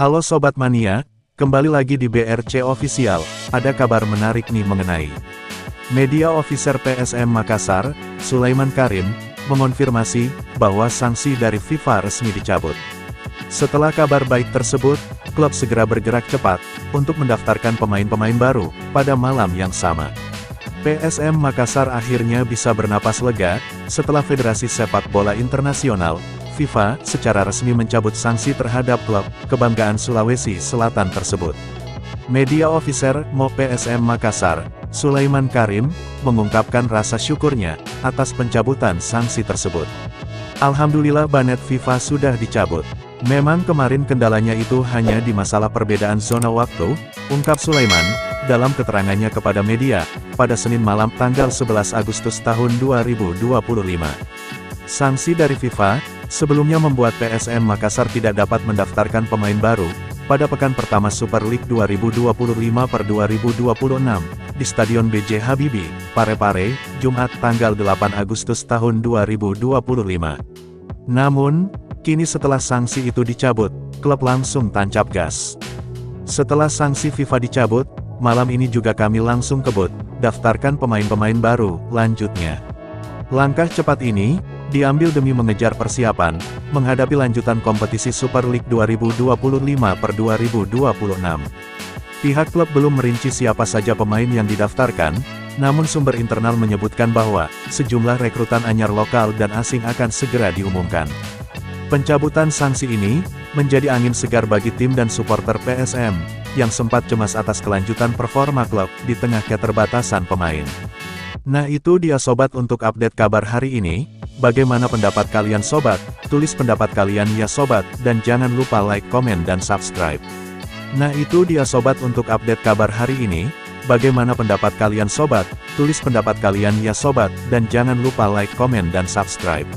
Halo Sobat Mania, kembali lagi di BRC Official. Ada kabar menarik nih mengenai Media Officer PSM Makassar, Sulaiman Karim, mengonfirmasi bahwa sanksi dari FIFA resmi dicabut. Setelah kabar baik tersebut, klub segera bergerak cepat untuk mendaftarkan pemain-pemain baru pada malam yang sama. PSM Makassar akhirnya bisa bernapas lega setelah Federasi Sepak Bola Internasional FIFA secara resmi mencabut sanksi terhadap klub kebanggaan Sulawesi Selatan tersebut. Media Officer MO PSM Makassar, Sulaiman Karim, mengungkapkan rasa syukurnya atas pencabutan sanksi tersebut. Alhamdulillah banet FIFA sudah dicabut. Memang kemarin kendalanya itu hanya di masalah perbedaan zona waktu, ungkap Sulaiman, dalam keterangannya kepada media, pada Senin malam tanggal 11 Agustus tahun 2025. Sanksi dari FIFA, sebelumnya membuat PSM Makassar tidak dapat mendaftarkan pemain baru, pada pekan pertama Super League 2025/2026, di Stadion B.J. Habibie, Parepare, Jumat tanggal 8 Agustus tahun 2025. Namun, kini setelah sanksi itu dicabut, klub langsung tancap gas. Setelah sanksi FIFA dicabut, malam ini juga kami langsung kebut, daftarkan pemain-pemain baru, lanjutnya. Langkah cepat ini diambil demi mengejar persiapan menghadapi lanjutan kompetisi Super League 2025/2026. Pihak klub belum merinci siapa saja pemain yang didaftarkan, namun sumber internal menyebutkan bahwa sejumlah rekrutan anyar lokal dan asing akan segera diumumkan. Pencabutan sanksi ini menjadi angin segar bagi tim dan supporter PSM yang sempat cemas atas kelanjutan performa klub di tengah keterbatasan pemain. Nah itu dia sobat untuk update kabar hari ini. Bagaimana pendapat kalian sobat? Tulis pendapat kalian ya sobat, dan jangan lupa like, komen, dan subscribe. Nah itu dia sobat untuk update kabar hari ini. Bagaimana pendapat kalian sobat? Tulis pendapat kalian ya sobat, dan jangan lupa like, komen, dan subscribe.